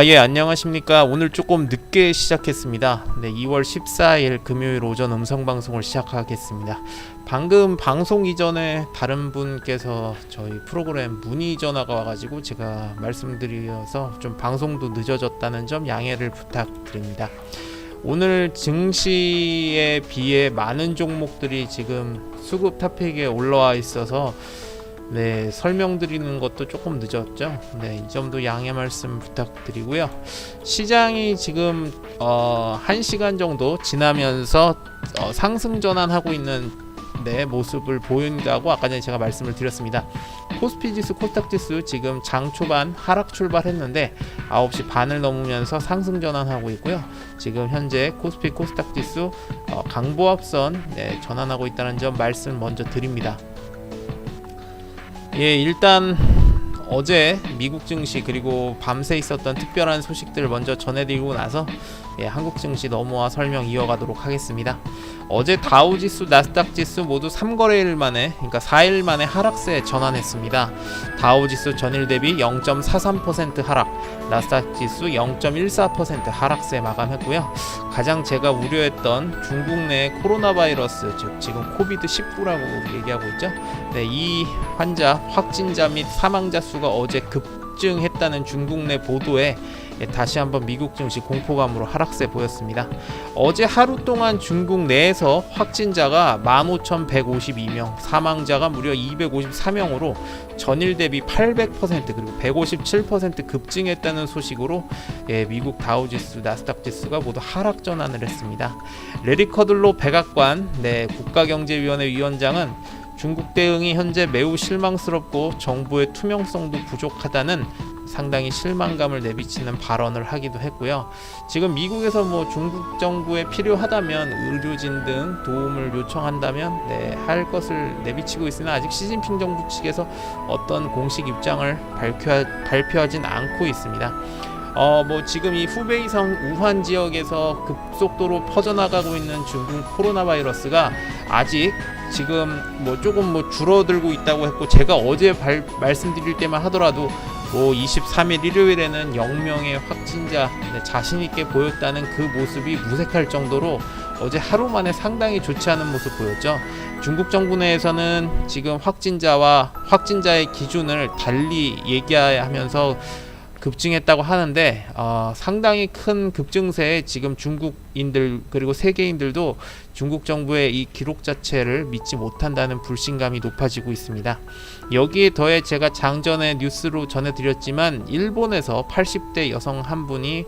예, 안녕하십니까. 오늘 조금 늦게 시작했습니다. 네, 2월 14일 금요일 오전 음성방송을 시작하겠습니다. 방금 방송 이전에 다른 분께서 저희 프로그램 문의 전화가 와가지고 제가 말씀드려서 좀 방송도 늦어졌다는 점 양해를 부탁드립니다. 오늘 증시에 비해 많은 종목들이 지금 수급 탑픽에 올라와 있어서 네, 설명드리는 것도 조금 늦었죠. 네, 이 점도 양해 말씀 부탁드리고요. 시장이 지금 1시간 정도 지나면서 상승 전환하고 있는 모습을 보인다고 아까 전에 제가 말씀을 드렸습니다. 코스피 지수, 코스닥 지수 지금 장 초반 하락 출발했는데 9시 반을 넘으면서 상승 전환하고 있고요. 지금 현재 코스피, 코스닥 지수 강보합선 전환하고 있다는 점 말씀 먼저 드립니다. 예, 일단 어제 미국 증시 그리고 밤새 있었던 특별한 소식들 먼저 전해드리고 나서 한국 증시 넘어와 설명 이어가도록 하겠습니다. 어제 다우지수, 나스닥지수 모두 3거래일 만에, 그러니까 4일 만에 하락세 전환했습니다. 다우지수 전일 대비 0.43% 하락, 나스닥지수 0.14% 하락세 마감했고요. 가장 제가 우려했던 중국 내 코로나 바이러스, 즉 지금 코비드19라고 얘기하고 있죠. 네, 이 환자, 확진자 및 사망자 수가 어제 급증했다는 중국 내 보도에 다시 한번 미국 증시 공포감으로 하락세 보였습니다. 어제 하루 동안 중국 내에서 확진자가 15,152명, 사망자가 무려 254명으로 전일 대비 800% 그리고 157% 급증했다는 소식으로 미국 다우지수, 나스닥지수가 모두 하락 전환을 했습니다. 레리 커들로 백악관 국가경제위원회 위원장은 중국 대응이 현재 매우 실망스럽고 정부의 투명성도 부족하다는 상당히 실망감을 내비치는 발언을 하기도 했고요. 지금 미국에서 중국 정부에 필요하다면 의료진 등 도움을 요청한다면 할 것을 내비치고 있으나 아직 시진핑 정부 측에서 어떤 공식 입장을 발표하진 않고 있습니다. 지금 이 후베이성 우한 지역에서 급속도로 퍼져나가고 있는 중국 코로나 바이러스가 아직 지금 조금 줄어들고 있다고 했고, 제가 어제 말씀드릴 때만 하더라도 23일 일요일에는 0명의 확진자 자신있게 보였다는 그 모습이 무색할 정도로 어제 하루 만에 상당히 좋지 않은 모습 보였죠. 중국 정부 내에서는 지금 확진자와 확진자의 기준을 달리 얘기하면서 급증했다고 하는데 상당히 큰 급증세에 지금 중국인들 그리고 세계인들도 중국 정부의 이 기록 자체를 믿지 못한다는 불신감이 높아지고 있습니다. 여기에 더해 제가 장전에 뉴스로 전해드렸지만 일본에서 80대 여성 한 분이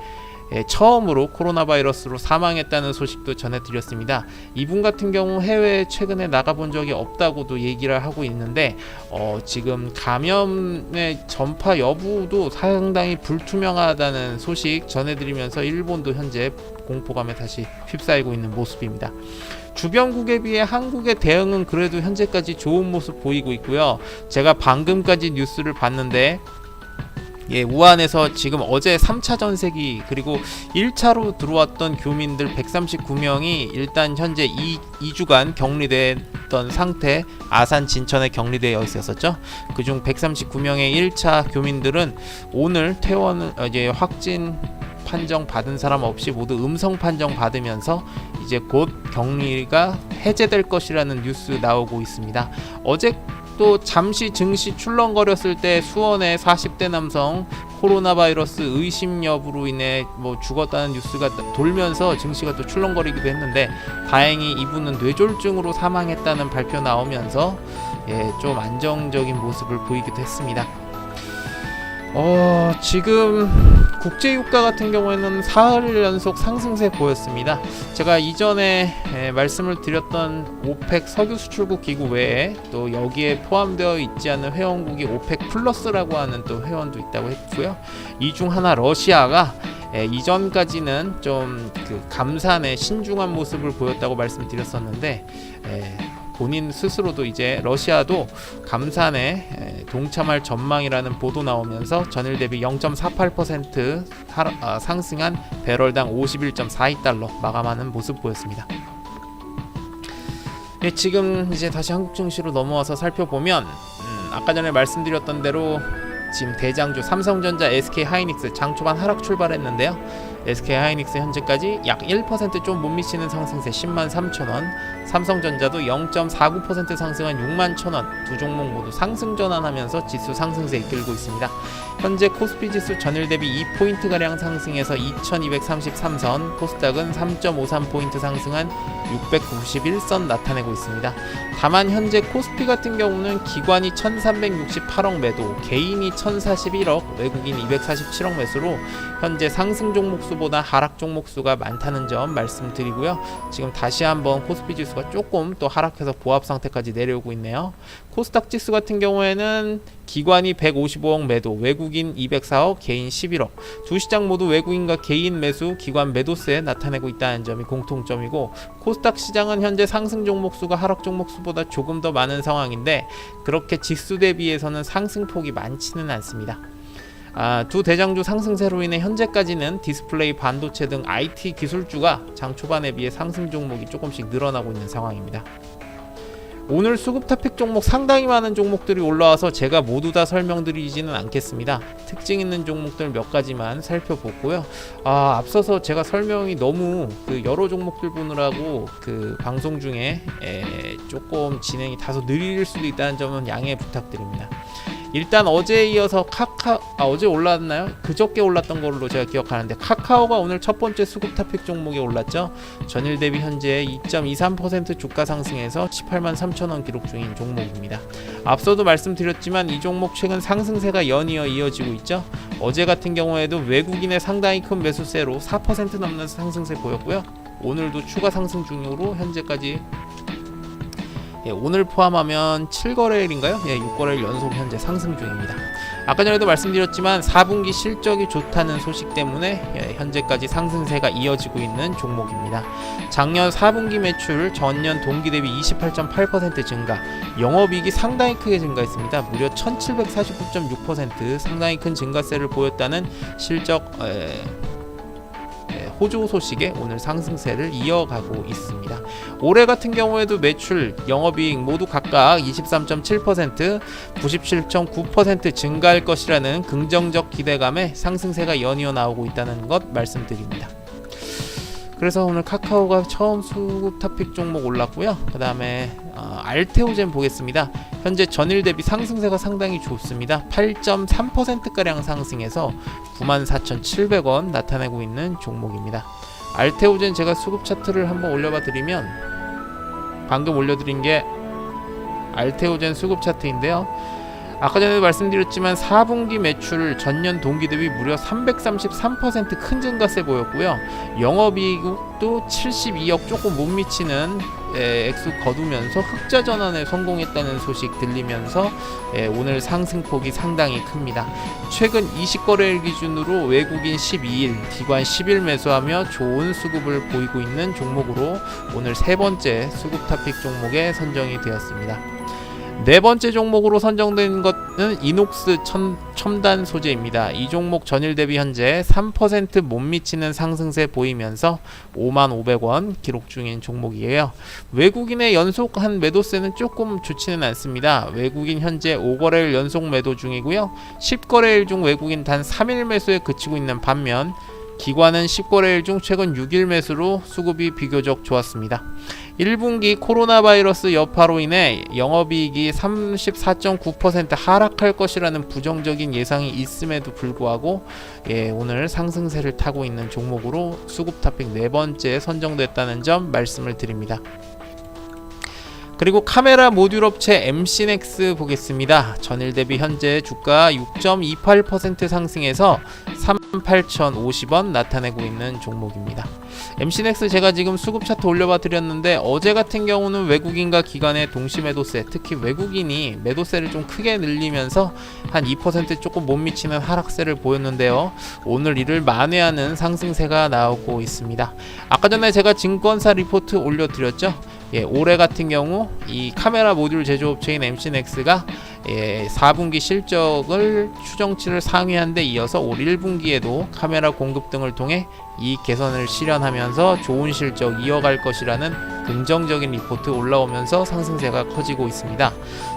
처음으로 코로나 바이러스로 사망했다는 소식도 전해드렸습니다. 이분 같은 경우 해외에 최근에 나가본 적이 없다고도 얘기를 하고 있는데 지금 감염의 전파 여부도 상당히 불투명하다는 소식 전해드리면서 일본도 현재 공포감에 다시 휩싸이고 있는 모습입니다. 주변국에 비해 한국의 대응은 그래도 현재까지 좋은 모습 보이고 있고요. 제가 방금까지 뉴스를 봤는데 우한에서 지금 어제 3차 전세기 그리고 1차로 들어왔던 교민들 139명이 일단 현재 2주간 격리됐던 상태, 아산 진천에 격리되어 있었죠. 그중 139명의 1차 교민들은 오늘 퇴원을 확진 판정 받은 사람 없이 모두 음성 판정 받으면서 이제 곧 격리가 해제될 것이라는 뉴스 나오고 있습니다. 어제 또 잠시 증시 출렁거렸을 때 수원의 40대 남성 코로나 바이러스 의심 여부로 인해 죽었다는 뉴스가 돌면서 증시가 또 출렁거리기도 했는데 다행히 이분은 뇌졸중으로 사망했다는 발표 나오면서 좀 안정적인 모습을 보이기도 했습니다. 지금 국제유가 같은 경우에는 사흘 연속 상승세 보였습니다. 제가 이전에 말씀을 드렸던 오펙 석유 수출국 기구 외에 또 여기에 포함되어 있지 않은 회원국이 오펙 플러스라고 하는 또 회원도 있다고 했고요. 이 중 하나 러시아가 이전까지는 좀 감산의 신중한 모습을 보였다고 말씀드렸었는데 본인 스스로도 이제 러시아도 감산에 동참할 전망이라는 보도 나오면서 전일 대비 0.48% 상승한 배럴당 51.42달러 마감하는 모습 보였습니다. 지금 이제 다시 한국 증시로 넘어와서 살펴보면 아까 전에 말씀드렸던 대로 지금 대장주 삼성전자, SK하이닉스 장초반 하락 출발했는데요. SK하이닉스 현재까지 약 1% 좀 못 미치는 상승세 103,000원, 삼성전자도 0.49% 상승한 61,000원, 두 종목 모두 상승 전환하면서 지수 상승세 이끌고 있습니다. 현재 코스피 지수 전일 대비 2포인트가량 상승해서 2233선, 코스닥은 3.53포인트 상승한 691선 나타내고 있습니다. 다만 현재 코스피 같은 경우는 기관이 1368억 매도, 개인이 1041억, 외국인 247억 매수로 현재 상승 종목 수보다 하락 종목 수가 많다는 점 말씀드리고요. 지금 다시 한번 코스피 지수가 조금 또 하락해서 보합 상태까지 내려오고 있네요. 코스닥 지수 같은 경우에는 기관이 155억 매도, 외국인 204억, 개인 11억. 두 시장 모두 외국인과 개인 매수, 기관 매도세 나타내고 있다는 점이 공통점이고, 코스닥 시장은 현재 상승 종목 수가 하락 종목 수보다 조금 더 많은 상황인데 그렇게 지수 대비해서는 상승폭이 많지는 않습니다. 두 대장주 상승세로 인해 현재까지는 디스플레이, 반도체 등 IT 기술주가 장 초반에 비해 상승 종목이 조금씩 늘어나고 있는 상황입니다. 오늘 수급 탑픽 종목 상당히 많은 종목들이 올라와서 제가 모두 다 설명드리지는 않겠습니다. 특징 있는 종목들 몇 가지만 살펴보고요. 앞서서 제가 설명이 너무 여러 종목들 보느라고 방송 중에 조금 진행이 다소 느릴 수도 있다는 점은 양해 부탁드립니다. 일단 어제에 이어서 어제 올랐나요? 그저께 올랐던 걸로 제가 기억하는데 카카오가 오늘 첫 번째 수급 탑픽 종목에 올랐죠. 전일 대비 현재 2.23% 주가 상승해서 183,000원 기록 중인 종목입니다. 앞서도 말씀드렸지만 이 종목 최근 상승세가 연이어 이어지고 있죠. 어제 같은 경우에도 외국인의 상당히 큰 매수세로 4% 넘는 상승세 보였고요. 오늘도 추가 상승 중으로 현재까지 오늘 포함하면 7거래일인가요? 6거래일 연속 현재 상승 중입니다. 아까 전에도 말씀드렸지만 4분기 실적이 좋다는 소식 때문에 현재까지 상승세가 이어지고 있는 종목입니다. 작년 4분기 매출 전년 동기 대비 28.8% 증가, 영업이익이 상당히 크게 증가했습니다. 무려 1749.6% 상당히 큰 증가세를 보였다는 실적 호조 소식에 오늘 상승세를 이어가고 있습니다. 올해 같은 경우에도 매출, 영업이익 모두 각각 23.7%, 97.9% 증가할 것이라는 긍정적 기대감에 상승세가 연이어 나오고 있다는 것 말씀드립니다. 그래서 오늘 카카오가 처음 수급 탑픽 종목 올랐고요. 그 다음에 알테오젠 보겠습니다. 현재 전일 대비 상승세가 상당히 좋습니다. 8.3%가량 상승해서 94,700원 나타내고 있는 종목입니다. 알테오젠 제가 수급 차트를 한번 올려봐 드리면, 방금 올려드린 게 알테오젠 수급 차트인데요. 아까 전에도 말씀드렸지만 4분기 매출 전년 동기 대비 무려 333% 큰 증가세 보였고요. 영업이익도 72억 조금 못 미치는 액수 거두면서 흑자 전환에 성공했다는 소식 들리면서 오늘 상승폭이 상당히 큽니다. 최근 20거래일 기준으로 외국인 12일, 기관 10일 매수하며 좋은 수급을 보이고 있는 종목으로 오늘 세 번째 수급 탑픽 종목에 선정이 되었습니다. 네 번째 종목으로 선정된 것은 이녹스 첨단 소재입니다. 이 종목 전일 대비 현재 3% 못 미치는 상승세 보이면서 55,500원 기록 중인 종목이에요. 외국인의 연속한 매도세는 조금 좋지는 않습니다. 외국인 현재 5거래일 연속 매도 중이고요. 10거래일 중 외국인 단 3일 매수에 그치고 있는 반면 기관은 10거래일 중 최근 6일 매수로 수급이 비교적 좋았습니다. 1분기 코로나 바이러스 여파로 인해 영업이익이 34.9% 하락할 것이라는 부정적인 예상이 있음에도 불구하고 오늘 상승세를 타고 있는 종목으로 수급 탑픽 네 번째에 선정됐다는 점 말씀을 드립니다. 그리고 카메라 모듈 업체 MC넥스 보겠습니다. 전일 대비 현재 주가 6.28% 상승해서 38,050원 나타내고 있는 종목입니다. MC넥스 제가 지금 수급 차트 올려봐 드렸는데 어제 같은 경우는 외국인과 기관의 동시 매도세, 특히 외국인이 매도세를 좀 크게 늘리면서 한 2% 조금 못 미치는 하락세를 보였는데요. 오늘 이를 만회하는 상승세가 나오고 있습니다. 아까 전에 제가 증권사 리포트 올려드렸죠. 올해 같은 경우 이 카메라 모듈 제조업체인 MC넥스가 4분기 실적을 추정치를 상회한 데 이어서 올 1분기에도 카메라 공급 등을 통해 이익 개선을 실현하면서 좋은 실적 이어갈 것이라는 긍정적인 리포트 올라오면서 상승세가 커지고 있습니다.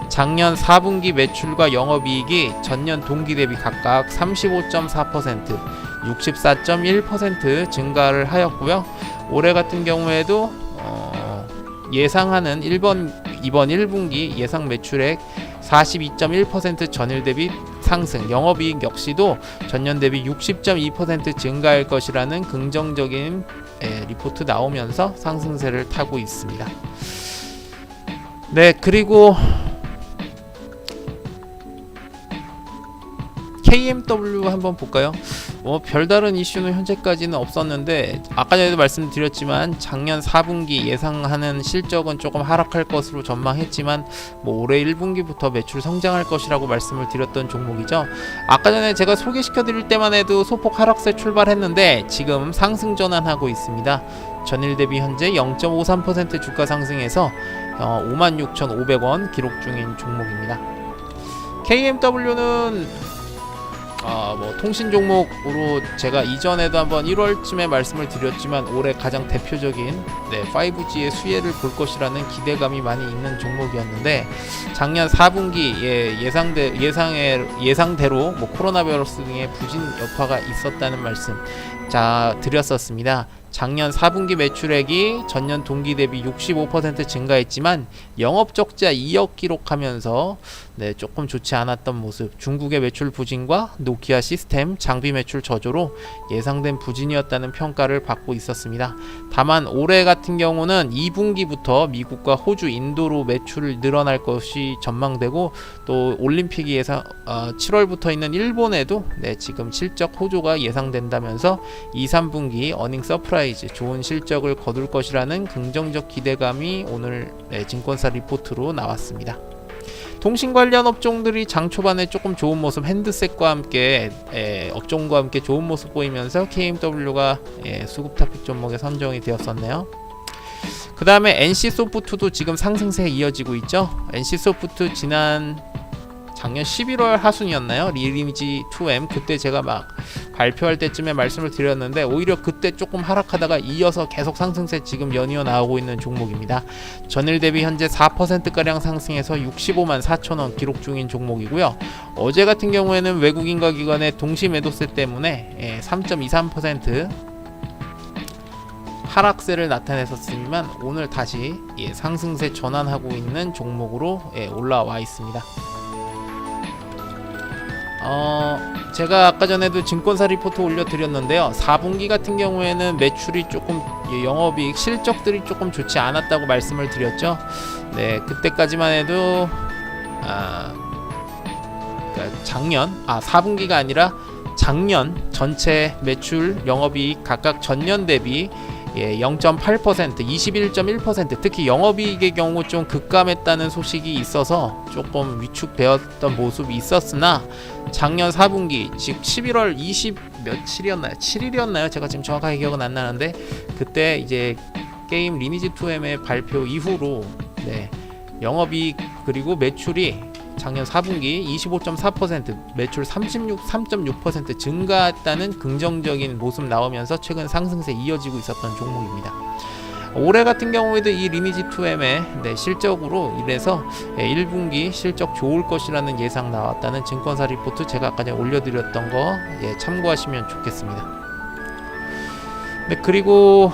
작년 4분기 매출과 영업이익이 전년 동기 대비 각각 35.4%, 64.1% 증가를 하였고요. 올해 같은 경우에도 예상하는 이번 1분기 예상 매출액 42.1% 전일 대비 상승, 영업이익 역시도 전년 대비 60.2% 증가할 것이라는 긍정적인 리포트 나오면서 상승세를 타고 있습니다. 네, 그리고 KMW 한번 볼까요? 별다른 이슈는 현재까지는 없었는데 아까 전에도 말씀드렸지만 작년 4분기 예상하는 실적은 조금 하락할 것으로 전망했지만 올해 1분기부터 매출 성장할 것이라고 말씀을 드렸던 종목이죠. 아까 전에 제가 소개시켜 드릴 때만 해도 소폭 하락세 출발했는데 지금 상승 전환하고 있습니다. 전일 대비 현재 0.53% 주가 상승해서 56,500원 기록 중인 종목입니다. KMW는 통신 종목으로 제가 이전에도 한번 1월쯤에 말씀을 드렸지만 올해 가장 대표적인 5G의 수혜를 볼 것이라는 기대감이 많이 있는 종목이었는데 작년 4분기 예상대로 코로나 바이러스 등의 부진 여파가 있었다는 말씀 드렸었습니다. 작년 4분기 매출액이 전년 동기 대비 65% 증가했지만 영업 적자 2억 기록하면서 조금 좋지 않았던 모습, 중국의 매출 부진과 노키아 시스템 장비 매출 저조로 예상된 부진이었다는 평가를 받고 있었습니다. 다만 올해 같은 경우는 2분기부터 미국과 호주, 인도로 매출을 늘어날 것이 전망되고 또 올림픽이 예상 7월부터 있는 일본에도 지금 실적 호조가 예상된다면서 2, 3분기 어닝 서프라이즈 좋은 실적을 거둘 것이라는 긍정적 기대감이 오늘 증권사 리포트로 나왔습니다. 통신 관련 업종들이 장 초반에 조금 좋은 모습, 핸드셋과 함께 업종과 함께 좋은 모습 보이면서 KMW가 수급 탑픽 종목에 선정이 되었었네요. 그 다음에 NC소프트도 지금 상승세에 이어지고 있죠. NC소프트 작년 11월 하순이었나요? 리니지 2M 그때 제가 막 발표할 때쯤에 말씀을 드렸는데 오히려 그때 조금 하락하다가 이어서 계속 상승세 지금 연이어 나오고 있는 종목입니다. 전일 대비 현재 4%가량 상승해서 65만 4천원 기록 중인 종목이고요. 어제 같은 경우에는 외국인과 기관의 동시 매도세 때문에 3.23% 하락세를 나타냈었지만 오늘 다시 상승세 전환하고 있는 종목으로 올라와 있습니다. 제가 아까 전에도 증권사 리포트 올려드렸는데요. 4분기 같은 경우에는 매출이 조금 영업이익 실적들이 조금 좋지 않았다고 말씀을 드렸죠. 그때까지만 해도 그러니까 4분기가 아니라 작년 전체 매출 영업이익 각각 전년 대비 0.8%, 21.1% 특히 영업이익의 경우 좀 급감했다는 소식이 있어서 조금 위축되었던 모습이 있었으나 작년 4분기 즉 11월 20 며칠이었나요? 7일이었나요? 제가 지금 정확하게 기억은 안 나는데 그때 이제 게임 리니지 2M의 발표 이후로 영업이익 그리고 매출이 작년 4분기 25.4% 매출 3.6% 증가했다는 긍정적인 모습 나오면서 최근 상승세 이어지고 있었던 종목입니다. 올해 같은 경우에도 이 리니지 2M의 실적으로 이래서 1분기 실적 좋을 것이라는 예상 나왔다는 증권사 리포트 제가 아까 전에 올려드렸던 거 참고하시면 좋겠습니다. 그리고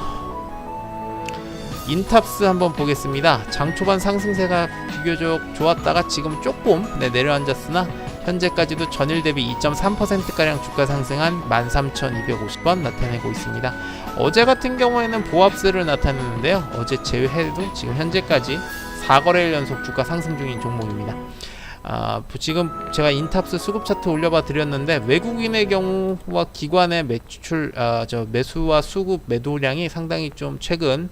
인탑스 한번 보겠습니다. 장 초반 상승세가 비교적 좋았다가 지금 조금 내려앉았으나 현재까지도 전일 대비 2.3%가량 주가 상승한 13,250원 나타내고 있습니다. 어제 같은 경우에는 보합세를 나타내는데요. 어제 제외해도 지금 현재까지 4거래일 연속 주가 상승 중인 종목입니다. 지금 제가 인탑스 수급 차트 올려봐 드렸는데 외국인의 경우와 기관의 매수와 수급 매도량이 상당히 좀 최근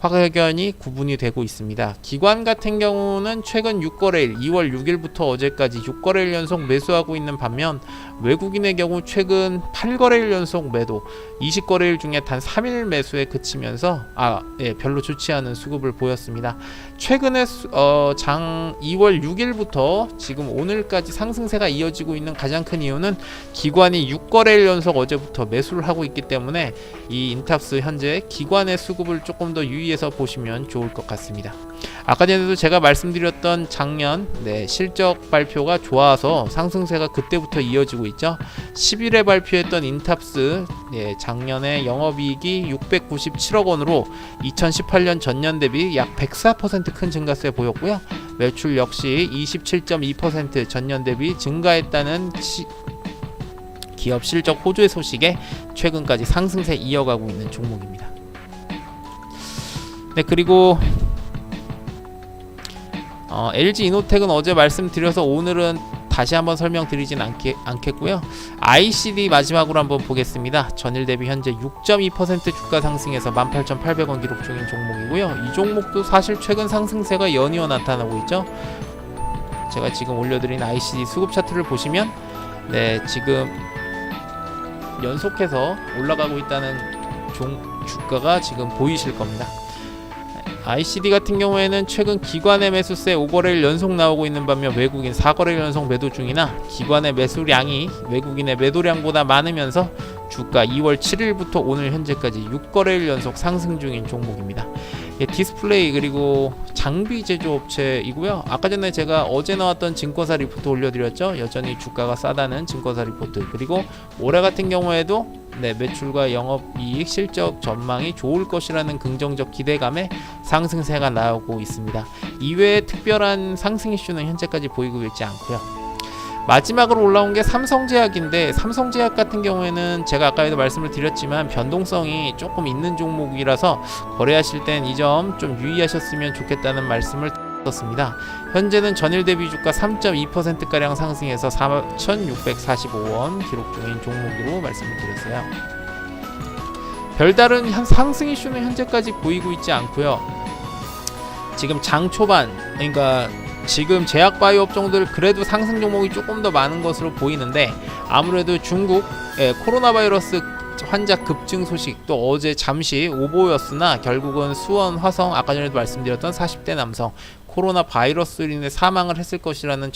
확연히 구분이 되고 있습니다. 기관 같은 경우는 최근 6거래일 2월 6일부터 어제까지 6거래일 연속 매수하고 있는 반면 외국인의 경우 최근 8거래일 연속 매도 20거래일 중에 단 3일 매수에 그치면서 별로 좋지 않은 수급을 보였습니다. 최근에 2월 6일부터 지금 오늘까지 상승세가 이어지고 있는 가장 큰 이유는 기관이 6거래일 연속 어제부터 매수를 하고 있기 때문에 이 인탑스 현재 기관의 수급을 조금 더 유의해서 보시면 좋을 것 같습니다. 아까 전에도 제가 말씀드렸던 작년 실적 발표가 좋아서 상승세가 그때부터 이어지고 있죠. 10일에 발표했던 인탑스 작년에 영업이익이 697억 원으로 2018년 전년 대비 약 104% 큰 증가세 보였고요. 매출 역시 27.2% 전년 대비 증가했다는 기업 실적 호조의 소식에 최근까지 상승세 이어가고 있는 종목입니다. 그리고 LG 이노텍은 어제 말씀드려서 오늘은 다시 한번 설명드리진 않겠고요. ICD 마지막으로 한번 보겠습니다. 전일 대비 현재 6.2% 주가 상승해서 18,800원 기록 중인 종목이고요. 이 종목도 사실 최근 상승세가 연이어 나타나고 있죠. 제가 지금 올려드린 ICD 수급 차트를 보시면 지금 연속해서 올라가고 있다는 주가가 지금 보이실 겁니다. ICD 같은 경우에는 최근 기관의 매수세 5거래일 연속 나오고 있는 반면 외국인 4거래일 연속 매도 중이나 기관의 매수량이 외국인의 매도량보다 많으면서 주가 2월 7일부터 오늘 현재까지 6거래일 연속 상승 중인 종목입니다. 디스플레이 그리고 장비 제조업체이고요. 아까 전에 제가 어제 나왔던 증권사 리포트 올려드렸죠. 여전히 주가가 싸다는 증권사 리포트. 그리고 올해 같은 경우에도 매출과 영업이익 실적 전망이 좋을 것이라는 긍정적 기대감에 상승세가 나오고 있습니다. 이외에 특별한 상승 이슈는 현재까지 보이고 있지 않고요. 마지막으로 올라온 게 삼성제약인데 삼성제약 같은 경우에는 제가 아까에도 말씀을 드렸지만 변동성이 조금 있는 종목이라서 거래하실 땐 이 점 좀 유의하셨으면 좋겠다는 말씀을 드렸습니다. 현재는 전일 대비 주가 3.2%가량 상승해서 4,645원 기록 중인 종목으로 말씀을 드렸어요. 별다른 상승 이슈는 현재까지 보이고 있지 않고요. 지금 장 초반 그러니까 지금 제약바이오 업종들 그래도 상승 종목이 조금 더 많은 것으로 보이는데 아무래도 중국 코로나 바이러스 환자 급증 소식 또 어제 잠시 오보였으나 결국은 수원 화성 아까 전에도 말씀드렸던 40대 남성 코로나 바이러스로 인해 사망을 했을 것이라는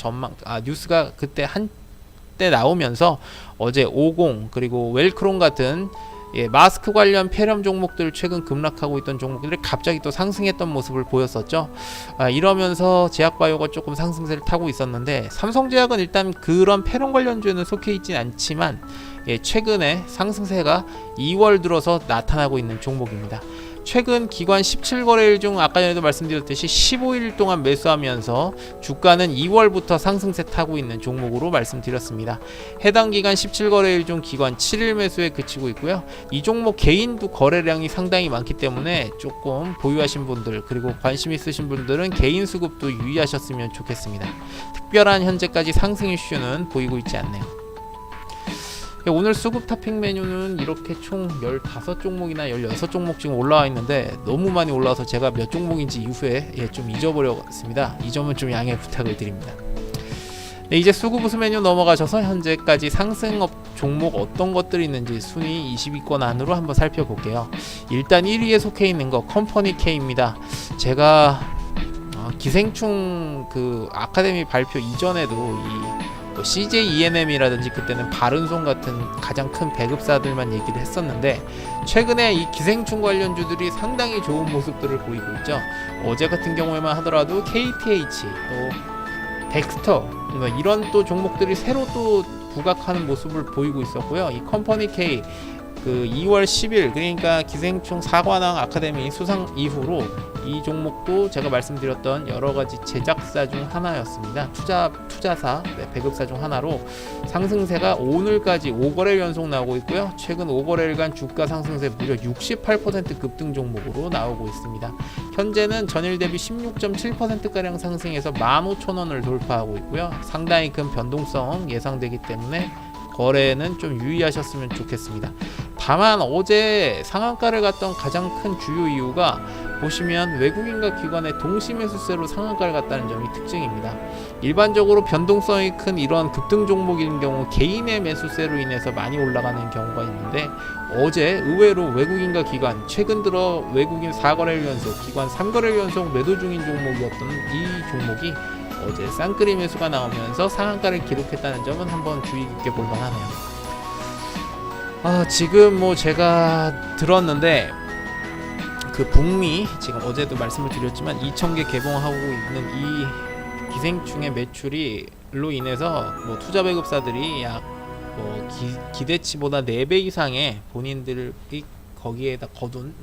뉴스가 그때 한때 나오면서 어제 50 그리고 웰크론 같은 마스크 관련 폐렴 종목들 최근 급락하고 있던 종목들이 갑자기 또 상승했던 모습을 보였었죠. 이러면서 제약바이오가 조금 상승세를 타고 있었는데 삼성제약은 일단 그런 폐렴 관련주에는 속해 있진 않지만 최근에 상승세가 2월 들어서 나타나고 있는 종목입니다. 최근 기관 17거래일 중 아까 전에도 말씀드렸듯이 15일 동안 매수하면서 주가는 2월부터 상승세 타고 있는 종목으로 말씀드렸습니다. 해당 기간 17거래일 중 기관 7일 매수에 그치고 있고요. 이 종목 개인도 거래량이 상당히 많기 때문에 조금 보유하신 분들 그리고 관심 있으신 분들은 개인 수급도 유의하셨으면 좋겠습니다. 특별한 현재까지 상승 이슈는 보이고 있지 않네요. 오늘 수급 탑핑 메뉴는 이렇게 총 15종목이나 16종목 지금 올라와 있는데 너무 많이 올라와서 제가 몇 종목인지 이후에 좀 잊어버렸습니다. 이 점은 좀 양해 부탁을 드립니다. 이제 수급 우수 메뉴 넘어가셔서 현재까지 상승 종목 어떤 것들이 있는지 순위 20위권 안으로 한번 살펴볼게요. 일단 1위에 속해 있는 거 컴퍼니 K입니다. 제가 기생충 그 아카데미 발표 이전에도 CJ ENM이라든지 그때는 바른손 같은 가장 큰 배급사들만 얘기를 했었는데 최근에 이 기생충 관련주들이 상당히 좋은 모습들을 보이고 있죠. 어제 같은 경우에만 하더라도 KTH 또 덱스터 이런 또 종목들이 새로 또 부각하는 모습을 보이고 있었고요. 이 컴퍼니 K 그 2월 10일 그러니까 기생충 사관왕 아카데미 수상 이후로 이 종목도 제가 말씀드렸던 여러가지 제작사 중 하나였습니다. 투자사 배급사 중 하나로 상승세가 오늘까지 5거래일 연속 나오고 있고요. 최근 5거래일간 주가 상승세 무려 68% 급등 종목으로 나오고 있습니다. 현재는 전일 대비 16.7%가량 상승해서 15,000원을 돌파하고 있고요. 상당히 큰 변동성 예상되기 때문에 거래는 좀 유의하셨으면 좋겠습니다. 다만 어제 상한가를 갔던 가장 큰 주요 이유가 보시면 외국인과 기관의 동시 매수세로 상한가를 갔다는 점이 특징입니다. 일반적으로 변동성이 큰 이런 급등 종목인 경우 개인의 매수세로 인해서 많이 올라가는 경우가 있는데 어제 의외로 외국인과 기관 최근 들어 외국인 4거래일 연속 기관 3거래일 연속 매도 중인 종목이었던 이 종목이 어제 쌍끌이 매수가 나오면서 상한가를 기록했다는 점은 한번 주의 깊게 볼만하네요. 지금 뭐 제가 들었는데 그 북미 지금 어제도 말씀을 드렸지만 2,000개 개봉하고 있는 이 기생충의 매출이로 인해서 뭐 투자 배급사들이 약 뭐 기대치보다 4배 이상의 본인들이 거기에다 거둔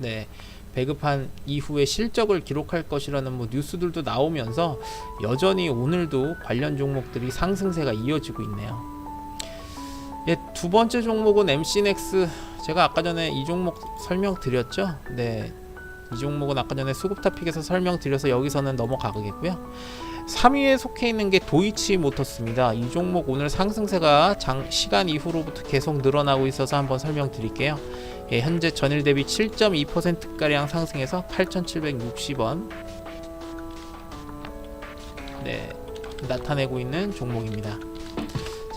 배급한 이후에 실적을 기록할 것이라는 뭐 뉴스들도 나오면서 여전히 오늘도 관련 종목들이 상승세가 이어지고 있네요. 두 번째 종목은 MC넥스. 제가 아까 전에 이 종목 설명드렸죠. 이 종목은 아까 전에 수급타픽에서 설명드려서 여기서는 넘어가겠고요. 3위에 속해 있는 게 도이치모터스입니다. 이 종목 오늘 상승세가 시간 이후로부터 계속 늘어나고 있어서 한번 설명드릴게요. 현재 전일 대비 7.2%가량 상승해서 8,760원 나타내고 있는 종목입니다.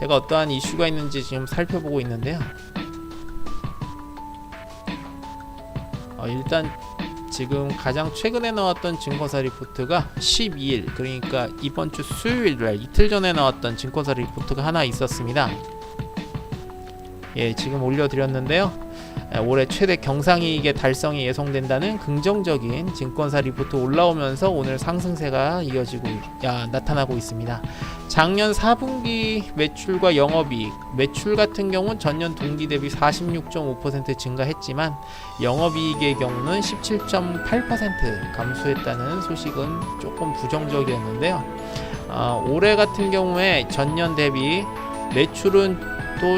제가 어떠한 이슈가 있는지 지금 살펴보고 있는데요. 일단 지금 가장 최근에 나왔던 증권사 리포트가 12일, 그러니까 이번 주 수요일날 이틀 전에 나왔던 증권사 리포트가 하나 있었습니다. 지금 올려드렸는데요. 올해 최대 경상이익의 달성이 예상된다는 긍정적인 증권사 리포트 올라오면서 오늘 상승세가 나타나고 있습니다. 작년 4분기 매출과 영업이익, 매출 같은 경우는 전년 동기 대비 46.5% 증가했지만 영업이익의 경우는 17.8% 감소했다는 소식은 조금 부정적이었는데요. 올해 같은 경우에 전년 대비 매출은 또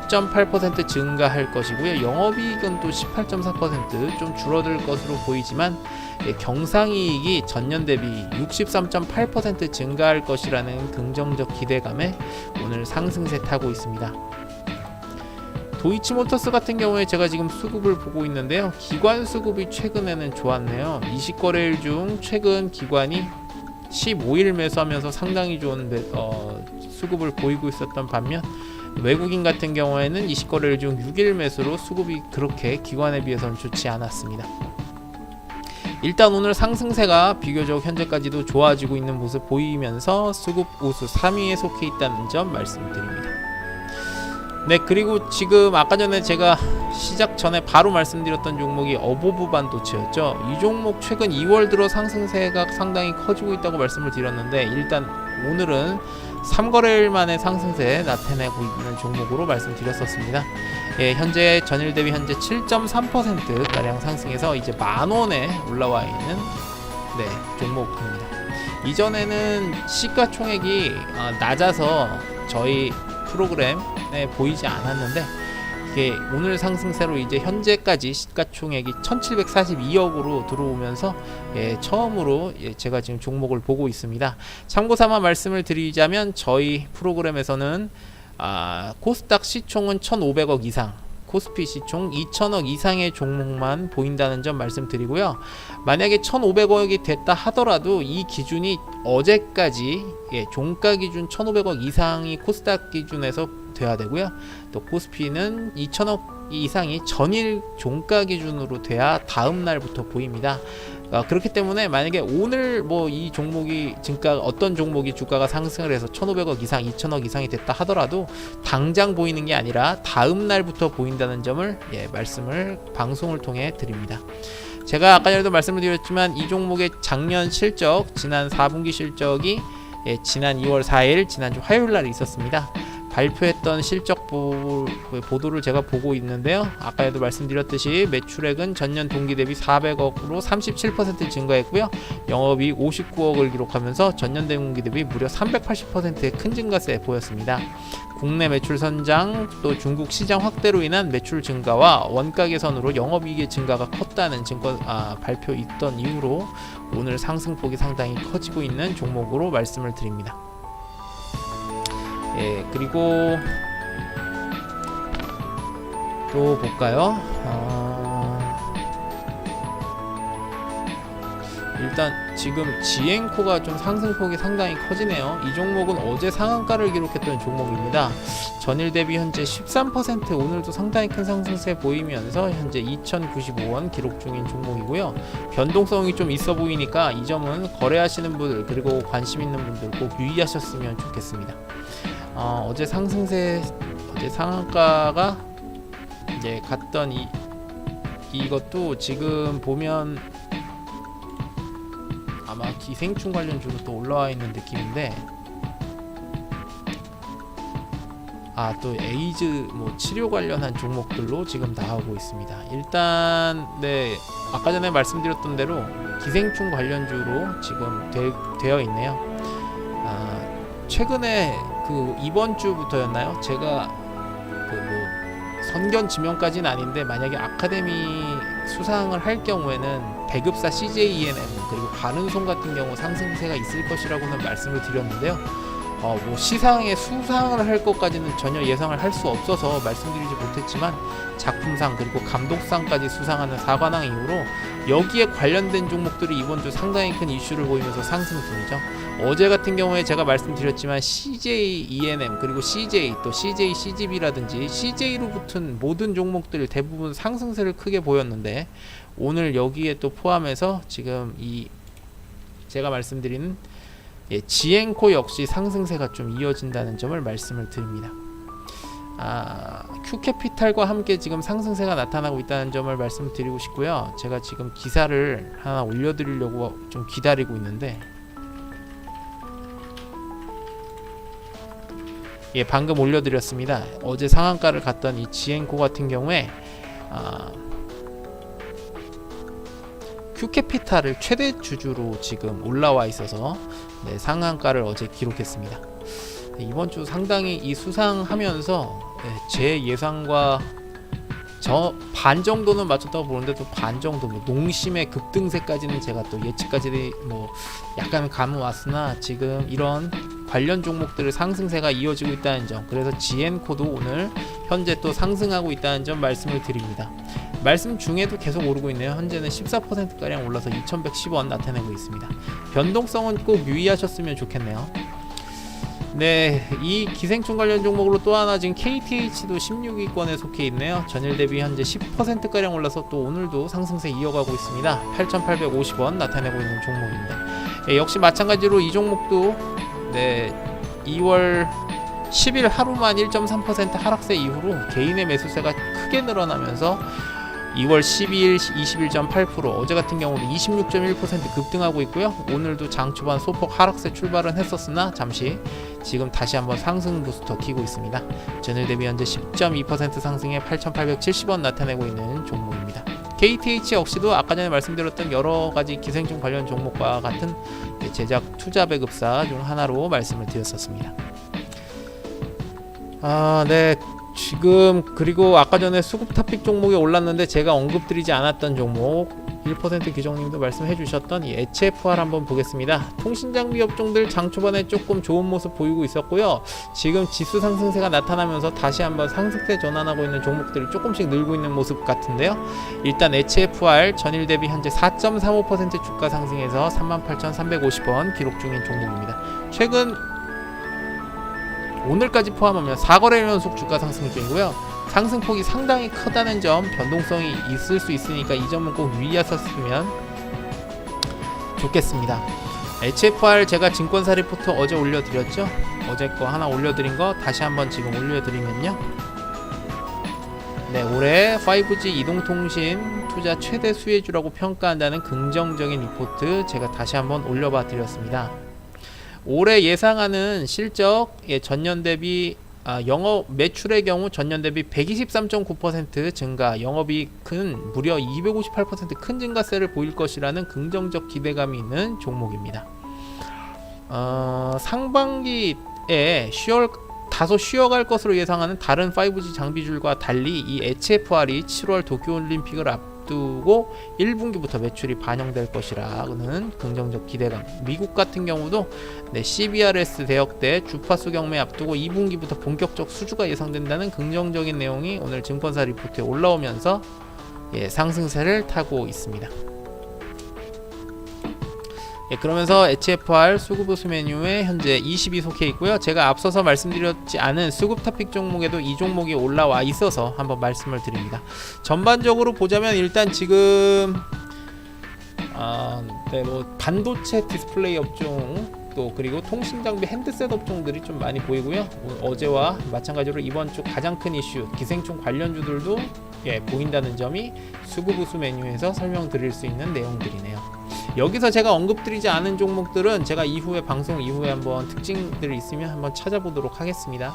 10.8% 증가할 것이고요. 영업이익은 또 18.4% 좀 줄어들 것으로 보이지만 경상이익이 전년 대비 63.8% 증가할 것이라는 긍정적 기대감에 오늘 상승세 타고 있습니다. 도이치모터스 같은 경우에 제가 지금 수급을 보고 있는데요. 기관 수급이 최근에는 좋았네요. 20거래일 중 최근 기관이 15일 매수하면서 상당히 좋은 수급을 보이고 있었던 반면 외국인 같은 경우에는 20거래일 중 6일 매수로 수급이 그렇게 기관에 비해서는 좋지 않았습니다. 일단 오늘 상승세가 비교적 현재까지도 좋아지고 있는 모습 보이면서 수급 우수 3위에 속해 있다는 점 말씀드립니다. 그리고 지금 아까 전에 제가 시작 전에 바로 말씀드렸던 종목이 어보브 반도체였죠. 이 종목 최근 2월 들어 상승세가 상당히 커지고 있다고 말씀을 드렸는데 일단 오늘은 3거래일 만에 상승세 나타내고 있는 종목으로 말씀드렸었습니다. 현재 전일 대비 현재 7.3%가량 상승해서 이제 만원에 올라와 있는 종목입니다. 이전에는 시가총액이 낮아서 저희 프로그램에 보이지 않았는데 이게 오늘 상승세로 이제 현재까지 시가총액이 1742억으로 들어오면서 처음으로 제가 지금 종목을 보고 있습니다. 참고삼아 말씀을 드리자면 저희 프로그램에서는 코스닥 시총은 1500억 이상, 코스피 시총 2000억 이상의 종목만 보인다는 점 말씀드리고요. 만약에 1500억이 됐다 하더라도 이 기준이 어제까지 종가 기준 1500억 이상이 코스닥 기준에서 돼야 되고요. 또 코스피는 2000억 이상이 전일 종가 기준으로 돼야 다음 날부터 보입니다. 그렇기 때문에 만약에 오늘 이 종목이 어떤 종목이 주가가 상승을 해서 1500억 이상, 2000억 이상이 됐다 하더라도 당장 보이는 게 아니라 다음 날부터 보인다는 점을 말씀을 방송을 통해 드립니다. 제가 아까 전에도 말씀을 드렸지만 이 종목의 작년 실적, 지난 4분기 실적이 지난 2월 4일 지난주 화요일 날 있었습니다. 발표했던 실적 보도를 제가 보고 있는데요. 아까도 말씀드렸듯이 매출액은 전년 동기 대비 400억으로 37% 증가했고요. 영업이익 59억을 기록하면서 전년 동기 대비 무려 380%의 큰 증가세 보였습니다. 국내 매출 선장 또 중국 시장 확대로 인한 매출 증가와 원가 개선으로 영업이익의 증가가 컸다는 발표 있던 이후로 오늘 상승폭이 상당히 커지고 있는 종목으로 말씀을 드립니다. 그리고 또 볼까요? 일단 지금 지엔코가 좀 상승폭이 상당히 커지네요. 이 종목은 어제 상한가를 기록했던 종목입니다. 전일 대비 현재 13% 오늘도 상당히 큰 상승세 보이면서 현재 2,095원 기록 중인 종목이고요. 변동성이 좀 있어 보이니까 이 점은 거래하시는 분들 그리고 관심 있는 분들 꼭 유의하셨으면 좋겠습니다. 어제 상한가가 갔던 이것도 지금 보면 아마 기생충 관련주로 또 올라와 있는 느낌인데, 또 에이즈 뭐 치료 관련한 종목들로 지금 나오고 있습니다. 일단 아까 전에 말씀드렸던 대로 기생충 관련주로 지금 되어 있네요. 최근에 이번 주부터였나요? 제가 선견 지명까지는 아닌데, 만약에 아카데미 수상을 할 경우에는 배급사 CJENM 그리고 바른손 같은 경우 상승세가 있을 것이라고는 말씀을 드렸는데요. 시상에 수상을 할 것까지는 전혀 예상을 할 수 없어서 말씀드리지 못했지만, 작품상 그리고 감독상까지 수상하는 사관왕 이후로 여기에 관련된 종목들이 이번 주 상당히 큰 이슈를 보이면서 상승 중이죠. 어제 같은 경우에 제가 말씀드렸지만 CJ ENM 그리고 CJ 또 CJ CGV라든지 CJ로 붙은 모든 종목들 대부분 상승세를 크게 보였는데, 오늘 여기에 또 포함해서 지금 제가 말씀드리는 지엔코 역시 상승세가 좀 이어진다는 점을 말씀을 드립니다. 큐캐피탈과 함께 지금 상승세가 나타나고 있다는 점을 말씀드리고 싶고요. 제가 지금 기사를 하나 올려드리려고 좀 기다리고 있는데, 방금 올려드렸습니다. 어제 상한가를 갔던 이 지엔코 같은 경우에 큐캐피탈을 최대 주주로 지금 올라와 있어서 상한가를 어제 기록했습니다. 이번 주 상당히 이 수상하면서 제 예상과 반 정도는 맞췄다고 보는데, 또 반 정도 농심의 급등세까지는 제가 또 예측까지 약간 감은 왔으나, 지금 이런 관련 종목들의 상승세가 이어지고 있다는 점, 그래서 지엔코도 오늘 현재 또 상승하고 있다는 점 말씀을 드립니다. 말씀 중에도 계속 오르고 있네요. 현재는 14%가량 올라서 2110원 나타내고 있습니다. 변동성은 꼭 유의하셨으면 좋겠네요. 이 기생충 관련 종목으로 또 하나 지금 KTH도 16위권에 속해 있네요. 전일 대비 현재 10%가량 올라서 또 오늘도 상승세 이어가고 있습니다. 8,850원 나타내고 있는 종목입니다. 역시 마찬가지로 이 종목도 2월 10일 하루만 1.3% 하락세 이후로 개인의 매수세가 크게 늘어나면서 2월 12일 21.8%, 어제 같은 경우는 26.1% 급등하고 있고요. 오늘도 장 초반 소폭 하락세 출발은 했었으나 잠시 지금 다시 한번 상승 부스터 키고 있습니다. 전일 대비 현재 10.2% 상승에 8,870원 나타내고 있는 종목입니다. KTH 역시도 아까 전에 말씀드렸던 여러가지 기생충 관련 종목과 같은 제작 투자 배급사 중 하나로 말씀을 드렸었습니다. 지금 그리고 아까 전에 수급 탑픽 종목이 올랐는데 제가 언급드리지 않았던 종목, 1% 기정님도 말씀해 주셨던 이 HFR 한번 보겠습니다. 통신장비 업종들 장 초반에 조금 좋은 모습 보이고 있었고요. 지금 지수 상승세가 나타나면서 다시 한번 상승세 전환하고 있는 종목들이 조금씩 늘고 있는 모습 같은데요. 일단 HFR 전일 대비 현재 4.35% 주가 상승해서 38,350원 기록 중인 종목입니다. 최근 오늘까지 포함하면 4거래 연속 주가 상승 중이고요. 상승폭이 상당히 크다는 점, 변동성이 있을 수 있으니까 이 점은 꼭 유의하셨으면 좋겠습니다. HFR 제가 증권사 리포트 어제 올려드렸죠. 어제 거 하나 올려드린 거 다시 한번 지금 올려드리면요, 올해 5G 이동통신 투자 최대 수혜주라고 평가한다는 긍정적인 리포트 제가 다시 한번 올려봐 드렸습니다. 올해 예상하는 실적 전년 대비 영업 매출의 경우 전년 대비 123.9% 증가, 영업이익은 무려 258% 큰 증가세를 보일 것이라는 긍정적 기대감이 있는 종목입니다. 상반기에 다소 쉬어갈 것으로 예상하는 다른 5G 장비줄과 달리 이 HFR이 7월 도쿄올림픽을 앞두고 1분기부터 매출이 반영될 것이라는 긍정적 기대감. 미국 같은 경우도 CBRS 대역대 주파수 경매 앞두고 2분기부터 본격적 수주가 예상된다는 긍정적인 내용이 오늘 증권사 리포트에 올라오면서 상승세를 타고 있습니다. 그러면서 HFR 수급보수 메뉴에 현재 20이 속해 있고요. 제가 앞서서 말씀드렸지 않은 수급 탑픽 종목에도 이 종목이 올라와 있어서 한번 말씀을 드립니다. 전반적으로 보자면 일단 지금 반도체 디스플레이 업종 또 그리고 통신장비 핸드셋 업종들이 좀 많이 보이고요. 어제와 마찬가지로 이번 주 가장 큰 이슈 기생충 관련주들도 보인다는 점이 수급우수 메뉴에서 설명드릴 수 있는 내용들이네요. 여기서 제가 언급드리지 않은 종목들은 제가 이후에 방송 이후에 한번 특징들이 있으면 한번 찾아보도록 하겠습니다.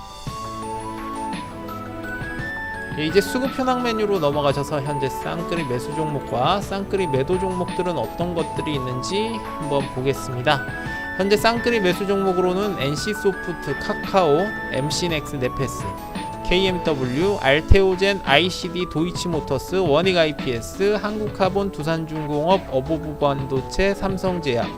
이제 수급 현황 메뉴로 넘어가셔서 현재 쌍끌이 매수 종목과 쌍끌이 매도 종목들은 어떤 것들이 있는지 한번 보겠습니다. 현재 쌍끌이 매수 종목으로는 NC소프트, 카카오, MC넥스, 네페스, KMW, 알테오젠, ICD, 도이치모터스, 원익 IPS, 한국카본, 두산중공업, 어보브반도체, 삼성제약,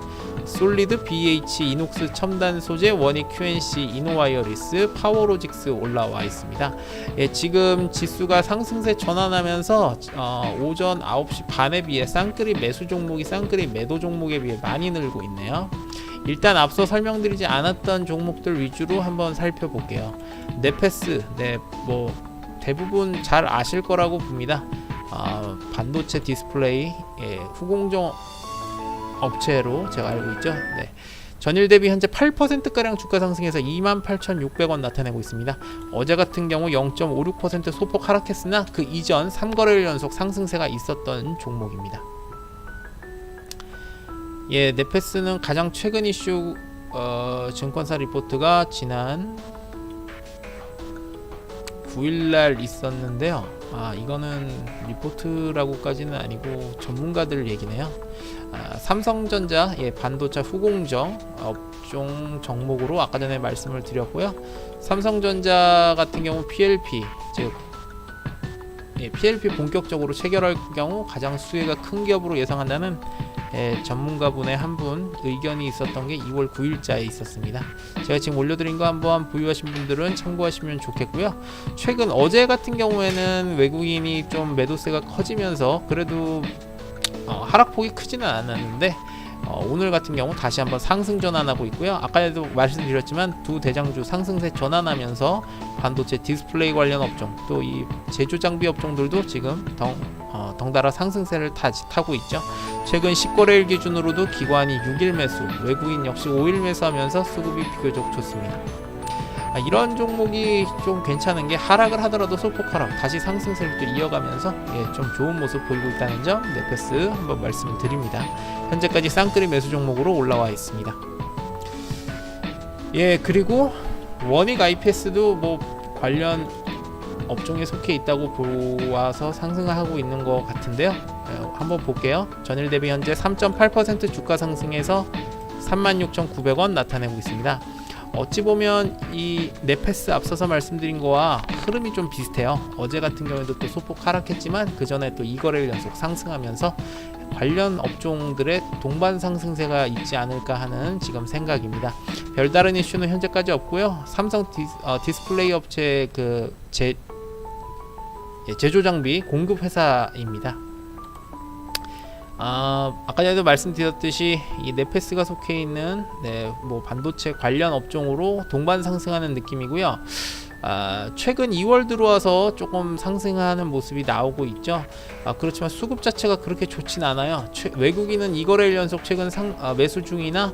솔리드, BH, 이녹스, 첨단소재, 원익 QNC, 이노와이어리스, 파워로직스 올라와 있습니다. 지금 지수가 상승세 전환하면서 오전 9시 반에 비해 쌍끌이 매수 종목이 쌍끌이 매도 종목에 비해 많이 늘고 있네요. 일단 앞서 설명드리지 않았던 종목들 위주로 한번 살펴볼게요. 네페스, 뭐 대부분 잘 아실 거라고 봅니다. 반도체 디스플레이 후공정 업체로 제가 알고 있죠. 전일 대비 현재 8%가량 주가 상승해서 28,600원 나타내고 있습니다. 어제 같은 경우 0.56% 소폭 하락했으나 그 이전 3거래일 연속 상승세가 있었던 종목입니다. 네페스는 가장 최근 이슈 증권사 리포트가 지난 9일날 있었는데요. 이거는 리포트라고까지는 아니고 전문가들 얘기네요. 삼성전자 반도체 후공정 업종 종목으로 아까 전에 말씀을 드렸고요. 삼성전자 같은 경우 PLP 즉 PLP 본격적으로 체결할 경우 가장 수혜가 큰 기업으로 예상한다는 전문가분의 한 분 의견이 있었던 게 2월 9일자에 있었습니다. 제가 지금 올려드린 거 한번 보유하신 분들은 참고하시면 좋겠고요. 최근 어제 같은 경우에는 외국인이 좀 매도세가 커지면서 그래도 하락폭이 크지는 않았는데 오늘 같은 경우 다시 한번 상승 전환하고 있고요. 아까도 말씀드렸지만 두 대장주 상승세 전환하면서 반도체 디스플레이 관련 업종 또 이 제조 장비 업종들도 지금 덩달아 상승세를 타고 있죠. 최근 10거래일 기준으로도 기관이 6일 매수, 외국인 역시 5일 매수하면서 수급이 비교적 좋습니다. 이런 종목이 좀 괜찮은 게 하락을 하더라도 소폭 하락, 다시 상승세를 또 이어가면서 좀 좋은 모습 보이고 있다는 점 네페스 한번 말씀을 드립니다. 현재까지 쌍끌이 매수 종목으로 올라와 있습니다. 그리고 원익 IPS도 뭐 관련 업종에 속해 있다고 보아서 상승하고 있는 것 같은데요. 한번 볼게요. 전일 대비 현재 3.8% 주가 상승해서 36,900원 나타내고 있습니다. 어찌 보면 이 네페스 앞서서 말씀드린 거와 흐름이 좀 비슷해요. 어제 같은 경우에도 또 소폭 하락했지만 그 전에 또 2거래일 연속 상승하면서 관련 업종들의 동반 상승세가 있지 않을까 하는 지금 생각입니다. 별다른 이슈는 현재까지 없고요. 삼성 디스플레이 업체 제조 장비 공급 회사입니다. 아까 전에도 말씀드렸듯이 이 네페스가 속해 있는 뭐 반도체 관련 업종으로 동반 상승하는 느낌이고요. 최근 2월 들어와서 조금 상승하는 모습이 나오고 있죠. 그렇지만 수급 자체가 그렇게 좋진 않아요. 외국인은 2거래일 연속 최근 매수 중이나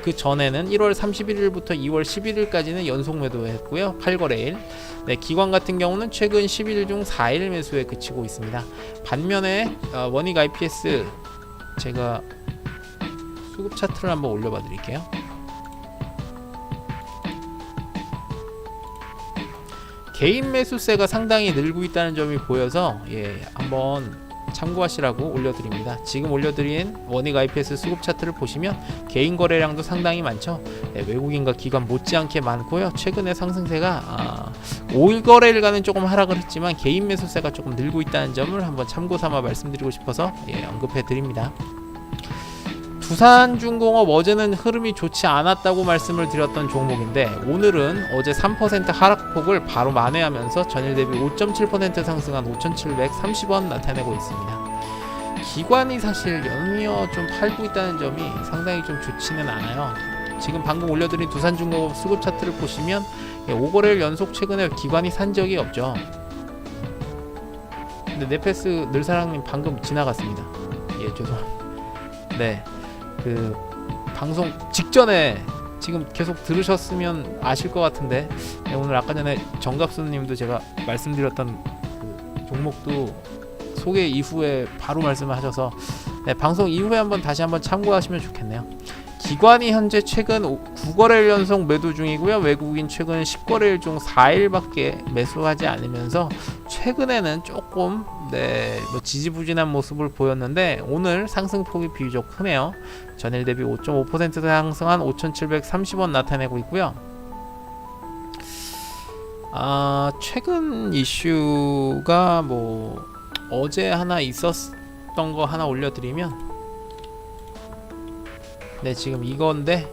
그 전에는 1월 31일부터 2월 11일까지는 연속 매도했고요. 8거래일. 기관 같은 경우는 최근 10일 중 4일 매수에 그치고 있습니다. 반면에 원익 IPS 제가 수급 차트를 한번 올려봐 드릴게요. 개인 매수세가 상당히 늘고 있다는 점이 보여서 한번 참고하시라고 올려드립니다. 지금 올려드린 원익 IPS 수급 차트를 보시면 개인 거래량도 상당히 많죠. 외국인과 기관 못지않게 많고요. 최근에 상승세가 5일 거래일과는 조금 하락을 했지만 개인 매수세가 조금 늘고 있다는 점을 한번 참고 삼아 말씀드리고 싶어서 언급해 드립니다. 두산중공업 어제는 흐름이 좋지 않았다고 말씀을 드렸던 종목인데 오늘은 어제 3% 하락폭을 바로 만회하면서 전일 대비 5.7% 상승한 5,730원 나타내고 있습니다. 기관이 사실 연이어 좀 팔고 있다는 점이 상당히 좀 좋지는 않아요. 지금 방금 올려드린 두산중공업 수급 차트를 보시면 5거래일 연속 최근에 기관이 산 적이 없죠. 근데 네페스 늘사랑님 방금 지나갔습니다. 죄송합니다. 그 방송 직전에 지금 계속 들으셨으면 아실 것 같은데 오늘 아까 전에 정갑수님도 제가 말씀드렸던 그 종목도 소개 이후에 바로 말씀을 하셔서 네, 방송 이후에 다시 한번 참고하시면 좋겠네요. 기관이 현재 최근 9거래일 연속 매도 중이고요. 외국인 최근 10거래일 중 4일밖에 매수하지 않으면서 최근에는 조금 지지부진한 모습을 보였는데 오늘 상승폭이 비교적 크네요. 전일 대비 5.5% 상승한 5,730원 나타내고 있고요. 최근 이슈가 어제 하나 있었던 거 하나 올려드리면 네, 지금 이건데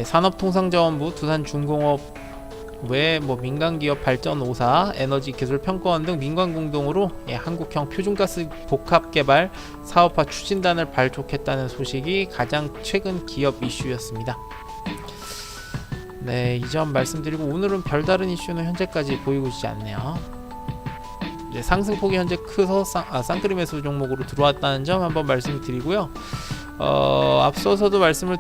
산업통상자원부, 두산중공업 외 민간기업 발전오사, 에너지기술평가원 등 민관 공동으로 한국형 표준가스 복합개발 사업화 추진단을 발족했다는 소식이 가장 최근 기업 이슈였습니다. 네, 이 점 말씀드리고 오늘은 별다른 이슈는 현재까지 보이고 있지 않네요. 네, 상승폭이 현재 커서 쌍끌이 매수 종목으로 들어왔다는 점 한번 말씀드리고요. 앞서서도 말씀을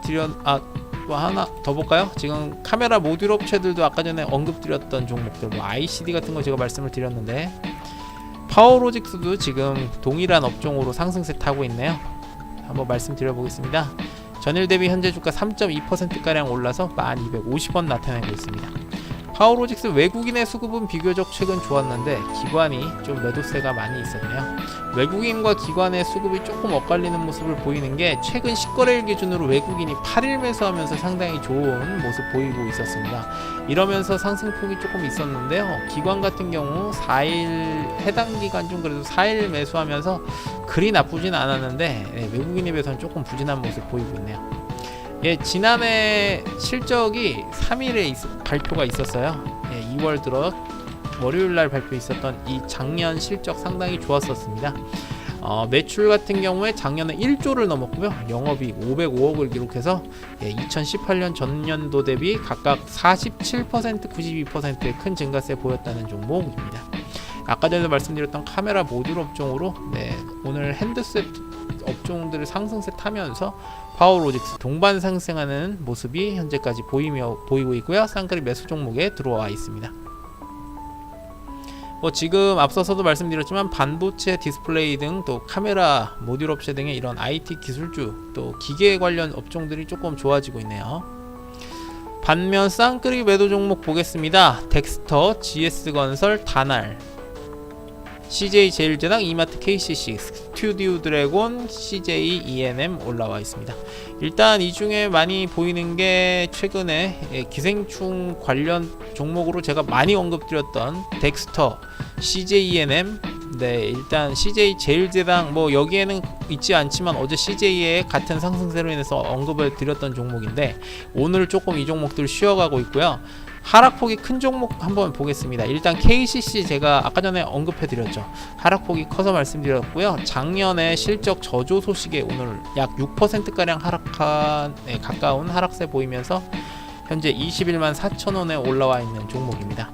또 하나 더 볼까요? 지금 카메라 모듈 업체들도 아까 전에 언급드렸던 종목들, ICD 같은 거 제가 말씀을 드렸는데 파워로직스도 지금 동일한 업종으로 상승세 타고 있네요. 한번 말씀드려 보겠습니다. 전일 대비 현재 주가 3.2%가량 올라서 1250원 나타내고 있습니다. 파워로직스 외국인의 수급은 비교적 최근 좋았는데 기관이 좀 매도세가 많이 있었네요. 외국인과 기관의 수급이 조금 엇갈리는 모습을 보이는 게 최근 10거래일 기준으로 외국인이 8일 매수하면서 상당히 좋은 모습 보이고 있었습니다. 이러면서 상승폭이 조금 있었는데요. 기관 같은 경우 4일 해당 기간 중 그래도 4일 매수하면서 그리 나쁘진 않았는데 외국인에 비해서는 조금 부진한 모습 보이고 있네요. 지난해 실적이 3일에 발표가 있었어요. 2월 들어 월요일날 발표 있었던 이 작년 실적 상당히 좋았었습니다. 매출 같은 경우에 작년에 1조를 넘었고요. 영업이익 505억을 기록해서 2018년 전년도 대비 각각 47%, 92%의 큰 증가세 보였다는 종목입니다. 아까 전에 말씀드렸던 카메라 모듈 업종으로 오늘 핸드셋 업종들을 상승세 타면서 파워로직스 동반 상승하는 모습이 현재까지 보이고 있고요. 쌍끌이 매수 종목에 들어와 있습니다. 지금 앞서서도 말씀드렸지만 반도체, 디스플레이 등 또 카메라 모듈 업체 등의 이런 IT 기술주 또 기계 관련 업종들이 조금 좋아지고 있네요. 반면 쌍끌이 매도 종목 보겠습니다. 덱스터, GS건설, 다날, CJ제일제당, 이마트, KCC, 스튜디오 드래곤, CJ E&M 올라와 있습니다. 일단 이 중에 많이 보이는 게 최근에 기생충 관련 종목으로 제가 많이 언급드렸던 덱스터, CJ E&M. 일단 CJ 제일제당 여기에는 있지 않지만 어제 CJ의 같은 상승세로 인해서 언급을 드렸던 종목인데 오늘 조금 이 종목들 쉬어가고 있고요. 하락폭이 큰 종목 한번 보겠습니다. 일단 KCC 제가 아까 전에 언급해드렸죠. 하락폭이 커서 말씀드렸고요. 작년에 실적 저조 소식에 오늘 약 6%가량 가까운 하락세 보이면서 현재 21만 4천원에 올라와 있는 종목입니다.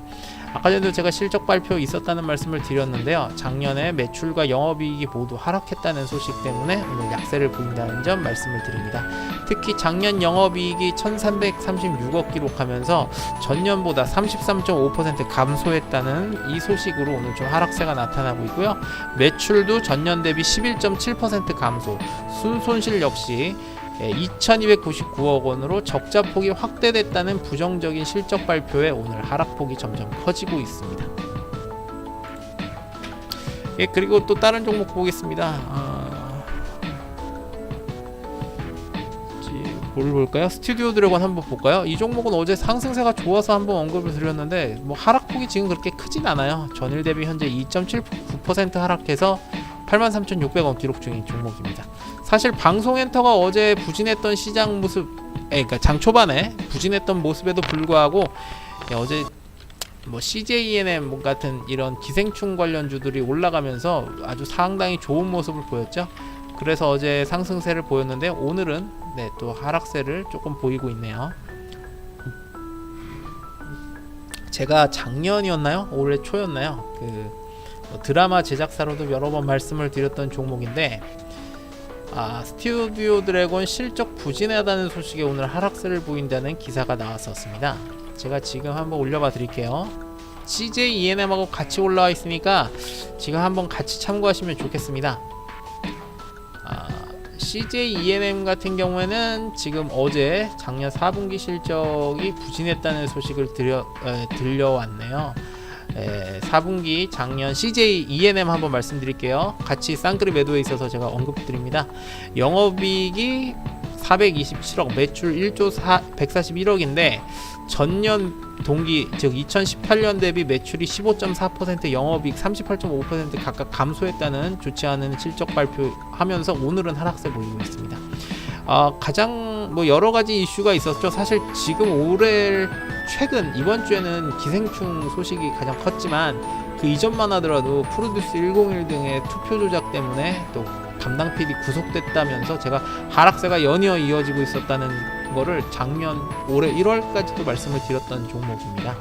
아까 전에도 제가 실적 발표 있었다는 말씀을 드렸는데요. 작년에 매출과 영업이익이 모두 하락했다는 소식 때문에 오늘 약세를 보인다는 점 말씀을 드립니다. 특히 작년 영업이익이 1336억 기록하면서 전년보다 33.5% 감소했다는 이 소식으로 오늘 좀 하락세가 나타나고 있고요. 매출도 전년 대비 11.7% 감소, 순손실 역시 2299억 원으로 적자폭이 확대됐다는 부정적인 실적 발표에 오늘 하락폭이 점점 커지고 있습니다. 그리고 또 다른 종목 보겠습니다. 뭘 볼까요? 스튜디오 드래곤 한번 볼까요? 이 종목은 어제 상승세가 좋아서 한번 언급을 드렸는데 하락폭이 지금 그렇게 크진 않아요. 전일 대비 현재 2.79% 하락해서 83,600원 기록 중인 종목입니다. 사실 방송엔터가 어제 부진했던 시장 모습, 그러니까 장 초반에 부진했던 모습에도 불구하고 어제 CJ E&M 같은 이런 기생충 관련주들이 올라가면서 아주 상당히 좋은 모습을 보였죠. 그래서 어제 상승세를 보였는데 오늘은 또 하락세를 조금 보이고 있네요. 제가 작년이었나요? 올해 초였나요? 드라마 제작사로도 여러 번 말씀을 드렸던 종목인데 스튜디오 드래곤 실적 부진하다는 소식에 오늘 하락세를 보인다는 기사가 나왔었습니다. 제가 지금 한번 올려봐 드릴게요. CJ ENM하고 같이 올라와 있으니까 지금 한번 같이 참고하시면 좋겠습니다. CJ ENM 같은 경우에는 지금 어제 작년 4분기 실적이 부진했다는 소식을 들려왔네요. 4분기 작년 CJ ENM 한번 말씀드릴게요. 같이 쌍끌이 매도에 있어서 제가 언급드립니다. 영업이익이 427억, 매출 1조 141억인데 전년 동기 즉 2018년 대비 매출이 15.4%, 영업이익 38.5% 각각 감소했다는 좋지 않은 실적 발표하면서 오늘은 하락세 보이고 있습니다. 가장 여러 가지 이슈가 있었죠. 사실 지금 올해 최근 이번 주에는 기생충 소식이 가장 컸지만 그 이전만 하더라도 프로듀스 101 등의 투표 조작 때문에 또 담당 PD 구속됐다면서 제가 하락세가 연이어 이어지고 있었다는 거를 작년 올해 1월까지도 말씀을 드렸던 종목입니다.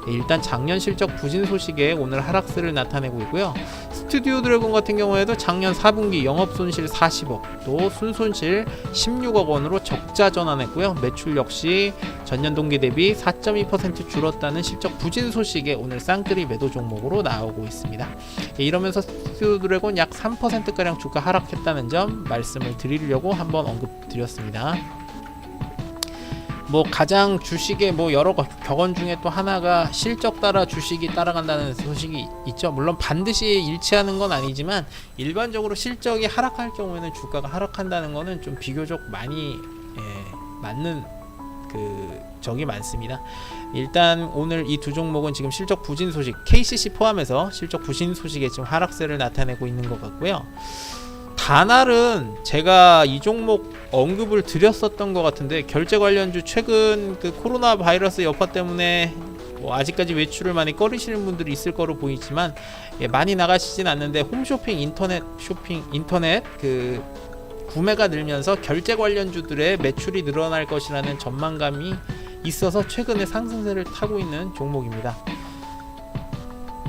일단 작년 실적 부진 소식에 오늘 하락세를 나타내고 있고요. 스튜디오 드래곤 같은 경우에도 작년 4분기 영업 손실 40억, 또 순손실 16억 원으로 적자 전환했고요. 매출 역시 전년 동기 대비 4.2% 줄었다는 실적 부진 소식에 오늘 쌍끌이 매도 종목으로 나오고 있습니다. 이러면서 스튜디오 드래곤 약 3%가량 주가 하락했다는 점 말씀을 드리려고 한번 언급드렸습니다. 가장 주식의 여러 격언 중에 또 하나가 실적 따라 주식이 따라간다는 소식이 있죠. 물론 반드시 일치하는 건 아니지만 일반적으로 실적이 하락할 경우에는 주가가 하락한다는 거는 좀 비교적 많이 맞는 적이 많습니다. 일단 오늘 이 두 종목은 지금 실적 부진 소식, KCC 포함해서 실적 부진 소식에 지금 하락세를 나타내고 있는 것 같고요. 다날은 제가 이 종목 언급을 드렸었던 것 같은데 결제 관련주 최근 코로나 바이러스 여파 때문에 아직까지 외출을 많이 꺼리시는 분들이 있을 거로 보이지만 많이 나가시진 않는데 홈쇼핑, 인터넷 구매가 늘면서 결제 관련주들의 매출이 늘어날 것이라는 전망감이 있어서 최근에 상승세를 타고 있는 종목입니다.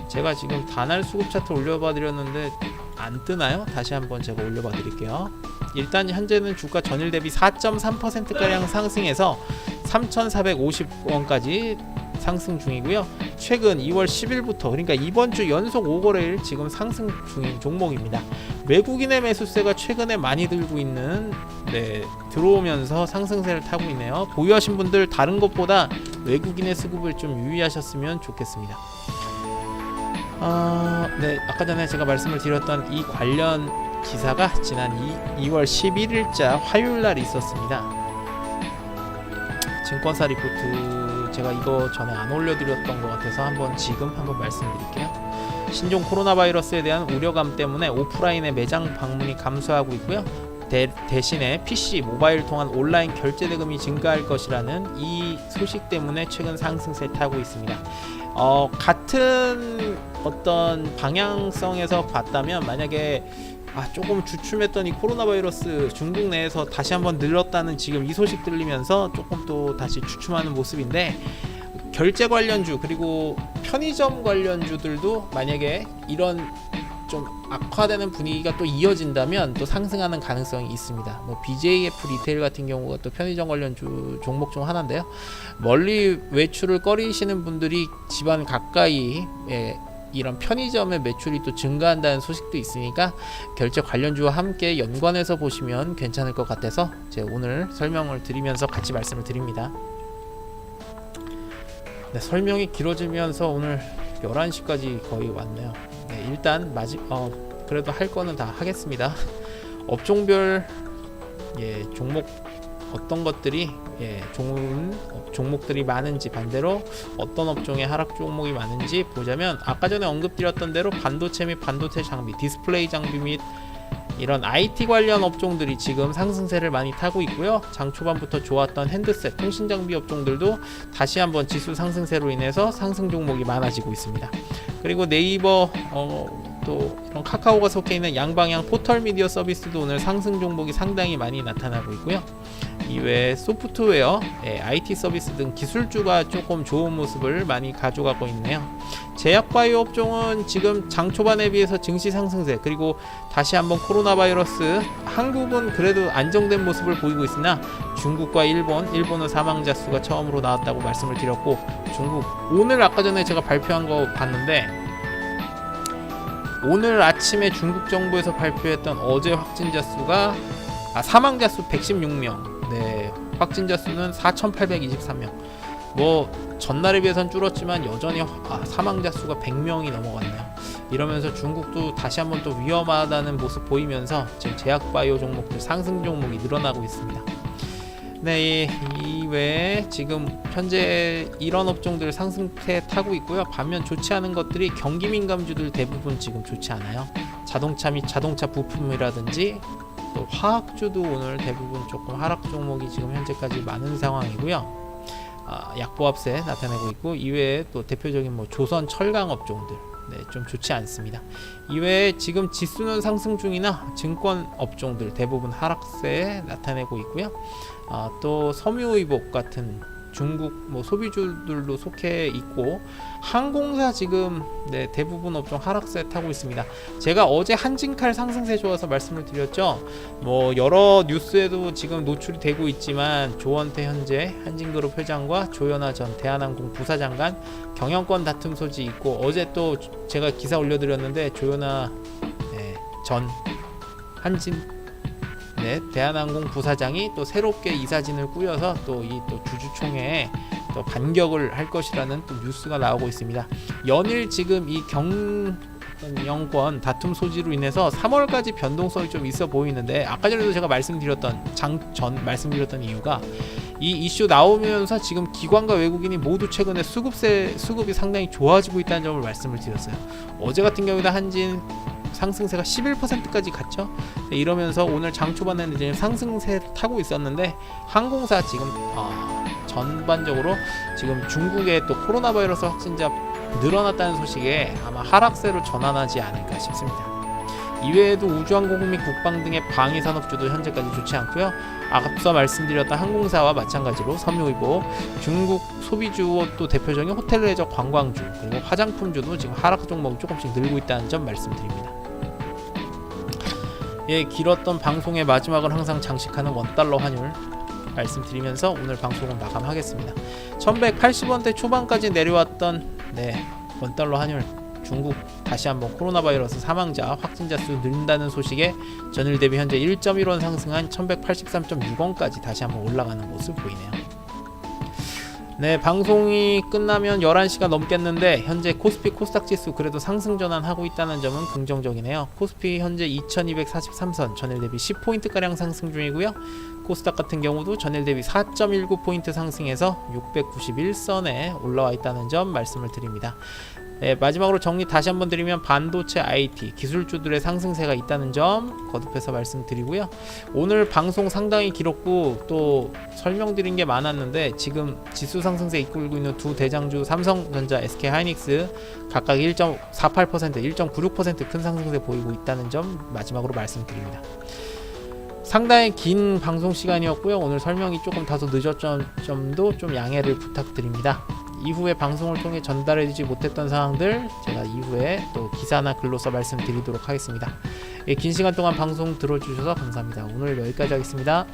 제가 지금 다날 수급 차트 올려봐 드렸는데 안 뜨나요? 다시 한번 제가 올려봐 드릴게요. 일단 현재는 주가 전일 대비 4.3%가량 상승해서 3,450원까지 상승 중이고요. 최근 2월 10일부터 그러니까 이번 주 연속 5거래일 지금 상승 중인 종목입니다. 외국인의 매수세가 최근에 많이 들고 있는 들어오면서 상승세를 타고 있네요. 보유하신 분들 다른 것보다 외국인의 수급을 좀 유의하셨으면 좋겠습니다. 아까 전에 제가 말씀을 드렸던 이 관련 기사가 지난 2월 11일자 화요일날 있었습니다. 증권사 리포트 제가 이거 전에 안 올려드렸던 것 같아서 지금 한번 말씀드릴게요. 신종 코로나 바이러스에 대한 우려감 때문에 오프라인의 매장 방문이 감소하고 있고요. 대신에 PC, 모바일 통한 온라인 결제 대금이 증가할 것이라는 이 소식 때문에 최근 상승세 타고 있습니다. 같은 어떤 방향성에서 봤다면 만약에 조금 주춤했던 이 코로나 바이러스 중국 내에서 다시 한번 늘었다는 지금 이 소식 들리면서 조금 또 다시 주춤하는 모습인데 결제 관련주 그리고 편의점 관련주들도 만약에 이런 좀 악화되는 분위기가 또 이어진다면 또 상승하는 가능성이 있습니다. BJF 리테일 같은 경우가 또 편의점 관련주 종목 중 하나인데요. 멀리 외출을 꺼리시는 분들이 집안 가까이 이런 편의점의 매출이 또 증가한다는 소식도 있으니까 결제 관련주와 함께 연관해서 보시면 괜찮을 것 같아서 제가 오늘 설명을 드리면서 같이 말씀을 드립니다. 설명이 길어지면서 오늘 11시까지 거의 왔네요. 일단 그래도 할 거는 다 하겠습니다. 업종별 종목 어떤 것들이 좋은 종목들이 많은지 반대로 어떤 업종의 하락 종목이 많은지 보자면 아까 전에 언급드렸던 대로 반도체 및 반도체 장비, 디스플레이 장비 및 이런 IT 관련 업종들이 지금 상승세를 많이 타고 있고요. 장 초반부터 좋았던 핸드셋, 통신 장비 업종들도 다시 한번 지수 상승세로 인해서 상승 종목이 많아지고 있습니다. 그리고 네이버 또 이런 카카오가 속해 있는 양방향 포털 미디어 서비스도 오늘 상승 종목이 상당히 많이 나타나고 있고요. 이외에 소프트웨어, IT 서비스 등 기술주가 조금 좋은 모습을 많이 가져가고 있네요. 제약바이오 업종은 지금 장 초반에 비해서 증시 상승세, 그리고 다시 한번 코로나 바이러스, 한국은 그래도 안정된 모습을 보이고 있으나 중국과 일본은 사망자 수가 처음으로 나왔다고 말씀을 드렸고, 중국 오늘 아까 전에 제가 발표한 거 봤는데 오늘 아침에 중국 정부에서 발표했던 어제 확진자 수가 사망자 수 116명, 네, 확진자 수는 4,823명. 뭐 전날에 비해서는 줄었지만 여전히 사망자 수가 100명이 넘어갔네요. 이러면서 중국도 다시 한번 또 위험하다는 모습 보이면서 지금 제약바이오 종목들, 상승 종목이 늘어나고 있습니다. 네, 이외에 지금 현재 이런 업종들 상승세 타고 있고요. 반면 좋지 않은 것들이 경기 민감주들 대부분 지금 좋지 않아요. 자동차 및 자동차 부품이라든지 또 화학주도 오늘 대부분 조금 하락 종목이 지금 현재까지 많은 상황이고요. 약보합세 나타내고 있고, 이외에 또 대표적인 뭐 조선 철강 업종들, 네, 좀 좋지 않습니다. 이외에 지금 지수는 상승 중이나 증권 업종들 대부분 하락세 나타내고 있고요. 또 섬유의복 같은 중국 뭐 소비주들도 속해 있고, 항공사 지금 네, 대부분 업종 하락세 타고 있습니다. 제가 어제 한진칼 상승세 좋아서 말씀을 드렸죠. 뭐 여러 뉴스에도 지금 노출이 되고 있지만 조원태 현재 한진그룹 회장과 조현아 전 대한항공 부사장 간 경영권 다툼 소지 있고, 어제 또 제가 기사 올려드렸는데 조현아 전 한진 대한항공 부사장이 또 새롭게 이사진을 꾸려서 또 주주총회에 또 반격을 할 것이라는 또 뉴스가 나오고 있습니다. 연일 지금 이 경영권 다툼 소지로 인해서 3월까지 변동성이 좀 있어 보이는데, 아까 전에도 제가 말씀드렸던 이유가 이 이슈 나오면서 지금 기관과 외국인이 모두 최근에 수급이 상당히 좋아지고 있다는 점을 말씀을 드렸어요. 어제 같은 경우에는 한진 상승세가 11%까지 갔죠. 이러면서 오늘 장 초반에는 이제 상승세 타고 있었는데, 항공사 지금 전반적으로 지금 중국의 또 코로나 바이러스 확진자 늘어났다는 소식에 아마 하락세로 전환하지 않을까 싶습니다. 이외에도 우주항공 및 국방 등의 방위산업주도 현재까지 좋지 않고요. 앞서 말씀드렸던 항공사와 마찬가지로 섬유의복, 중국 소비주 또 대표적인 호텔 레저 관광주, 그리고 화장품주도 지금 하락 종목이 조금씩 늘고 있다는 점 말씀드립니다. 예, 길었던 방송의 마지막을 항상 장식하는 원달러 환율 말씀드리면서 오늘 방송은 마감하겠습니다. 1180원대 초반까지 내려왔던 원달러 환율, 중국 다시 한번 코로나 바이러스 사망자 확진자 수 늘린다는 소식에 전일 대비 현재 1.1원 상승한 1183.6원까지 다시 한번 올라가는 모습 보이네요. 네, 방송이 끝나면 11시가 넘겠는데 현재 코스피 코스닥 지수 그래도 상승 전환하고 있다는 점은 긍정적이네요. 코스피 현재 2243선, 전일 대비 10포인트 가량 상승 중이고요. 코스닥 같은 경우도 전일 대비 4.19포인트 상승해서 691선에 올라와 있다는 점 말씀을 드립니다. 네, 마지막으로 정리 다시 한번 드리면 반도체, IT, 기술주들의 상승세가 있다는 점 거듭해서 말씀드리고요. 오늘 방송 상당히 길었고 또 설명드린 게 많았는데, 지금 지수 상승세 이끌고 있는 두 대장주 삼성전자, SK하이닉스 각각 1.48%, 1.96% 큰 상승세 보이고 있다는 점 마지막으로 말씀드립니다. 상당히 긴 방송 시간이었고요. 오늘 설명이 조금 다소 늦었던 점도 좀 양해를 부탁드립니다. 이후에 방송을 통해 전달해주지 못했던 사항들 제가 이후에 또 기사나 글로써 말씀드리도록 하겠습니다. 긴 시간 동안 방송 들어주셔서 감사합니다. 오늘 여기까지 하겠습니다.